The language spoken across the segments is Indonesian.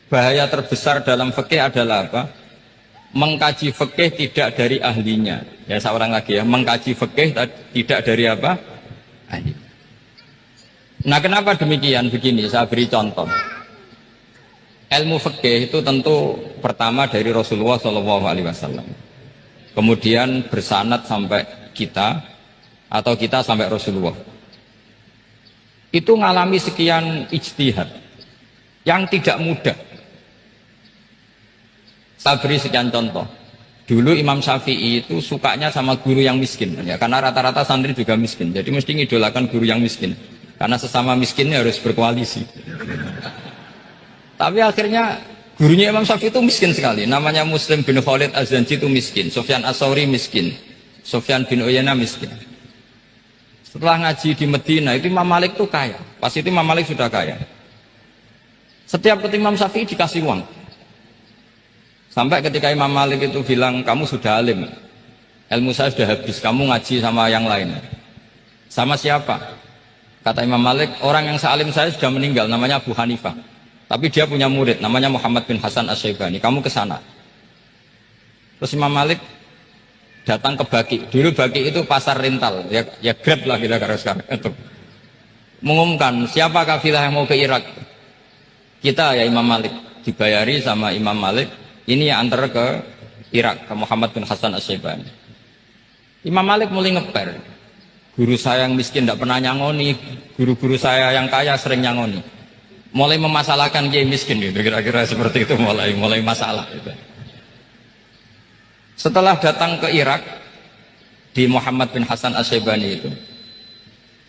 bahaya terbesar dalam fikih adalah apa? Mengkaji fikih tidak dari ahlinya. Ya seorang lagi ya, mengkaji fikih tidak dari apa? Ahli. Nah kenapa demikian? Begini, saya beri contoh. Ilmu fikih itu tentu pertama dari Rasulullah SAW. Kemudian bersanad sampai kita atau kita sampai Rasulullah. Itu ngalami sekian ijtihad yang tidak mudah. Saya beri sekian contoh. Dulu Imam Syafi'i itu sukanya sama guru yang miskin, ya, karena rata-rata santri juga miskin. Jadi mesti ngidolakan guru yang miskin, karena sesama miskinnya harus berkoalisi. Tapi akhirnya gurunya Imam Syafi'i itu miskin sekali. Namanya Muslim bin Khalid Az-Zanji itu miskin, Sufyan As-Tsauri miskin, Sufyan bin Uyainah miskin. Setelah ngaji di Medina itu Imam Malik itu kaya. Pas itu Imam Malik sudah kaya. Setiap ketemu Imam Syafi'i dikasih uang. Sampai ketika Imam Malik itu bilang, kamu sudah alim, ilmu saya sudah habis, kamu ngaji sama yang lain. Sama siapa? Kata Imam Malik, orang yang sealim saya sudah meninggal, namanya Abu Hanifah. Tapi dia punya murid, namanya Muhammad bin Hasan Asy-Syaibani, kamu ke sana. Terus Imam Malik datang ke Baki. Dulu Baki itu pasar rental, ya Grab lah kita sekarang. Mengumumkan, siapa kafilah yang mau ke Irak? Kita ya Imam Malik, dibayari sama Imam Malik. Ini yang antar ke Irak, ke Muhammad bin Hasan Asy-Syaibani. Imam Malik mulai ngeper. Guru saya yang miskin tidak pernah nyangoni, guru-guru saya yang kaya sering nyangoni. Mulai memasalahkan kiai miskin gitu, kira-kira seperti itu mulai masalah gitu. Setelah datang ke Irak di Muhammad bin Hasan Asy-Syaibani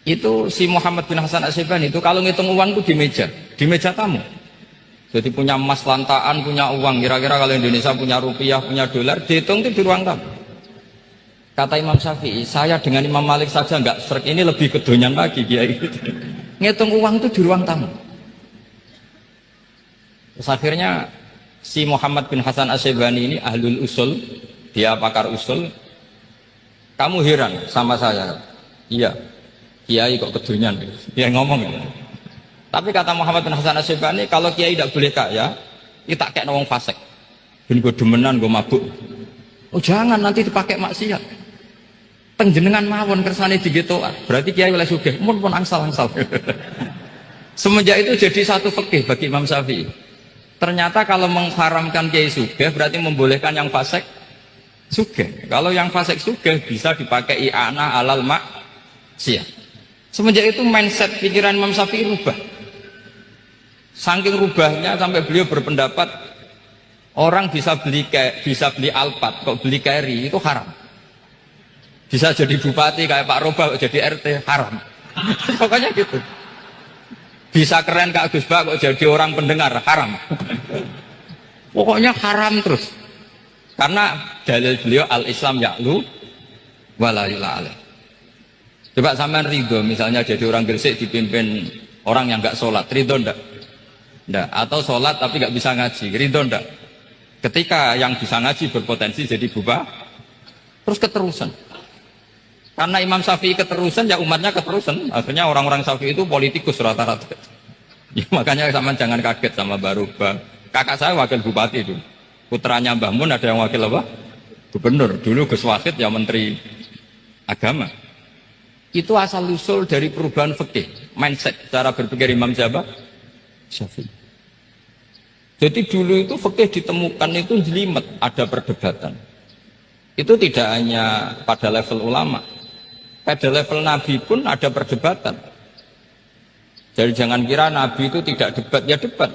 itu si Muhammad bin Hasan Asy-Syaibani itu kalau ngitung uang itu di meja tamu. Jadi punya emas lantaan, punya uang. Kira-kira kalau Indonesia punya rupiah, punya dolar, dihitung itu di ruang tamu. Kata Imam Syafi'i, saya dengan Imam Malik saja nggak serik, ini lebih kedonyan lagi kiai. Ngitung uang itu di ruang tamu. Terus akhirnya si Muhammad bin Hasan Asy-Syaibani ini ahlul usul, dia pakar usul. Kamu heran sama saya? Iya, kiai kok kedonyan? Dia ngomong ya. Tapi kata Muhammad bin Hasan Asy-Syaibani, kalau kiai tidak boleh kaya, kita kayak wong fasik. Ben gue demenan, gue mabuk. Oh jangan, nanti dipakai maksiat. Penjenengan mawon kersane digetokan. Berarti kiai oleh sugih, mun pun angsal-angsal. Semenjak itu jadi satu fikih bagi Imam Syafi'i. Ternyata kalau mengharamkan kiai sugih berarti membolehkan yang fasik sugih. Kalau yang fasik sugih bisa dipakai i'anah alal maksiat. Semenjak itu mindset pikiran Imam Syafi'i rubah. Saking rubahnya sampai beliau berpendapat orang bisa beli Alphard, kok beli carry itu haram. Bisa jadi bupati kayak Pak Roba, kok jadi RT haram. Pokoknya gitu. Bisa keren Kak Gus Bak, kok jadi orang pendengar haram. Pokoknya haram terus. Karena dalil beliau al-Islam ya'lu wala yula alaih. Coba sampean ridho misalnya jadi orang Gresik dipimpin orang yang nggak sholat, ridho ndak? Ndak. Atau sholat tapi nggak bisa ngaji, ridho ndak? Ketika yang bisa ngaji berpotensi jadi bubar, terus keterusan. Karena Imam Syafi'i keterusan, ya umatnya keterusan. Akhirnya orang-orang Syafi'i itu politikus rata-rata. Ya, makanya sama jangan kaget sama Baruba. Kakak saya wakil bupati itu. Putranya Mbah Mun ada yang wakil apa? Gubernur. Dulu Gus Wahid ya menteri agama. Itu asal usul dari perubahan fikih, mindset, cara berpikir Imam Syafi'i. Jadi dulu itu fikih ditemukan itu jelimet, ada perdebatan. Itu tidak hanya pada level ulama, pada level Nabi pun ada perdebatan. Jadi jangan kira Nabi itu tidak debat, ya debat.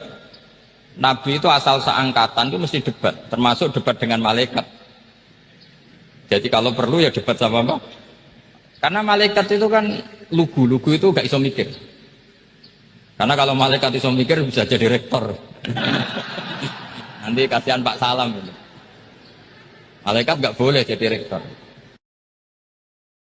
Nabi itu asal seangkatan itu mesti debat, termasuk debat dengan malaikat. Jadi kalau perlu ya debat sama apa? Karena malaikat itu kan lugu itu gak iso mikir. Karena kalau malaikat iso mikir bisa jadi rektor. Nanti kasihan Pak Salam itu. Malaikat gak boleh jadi rektor.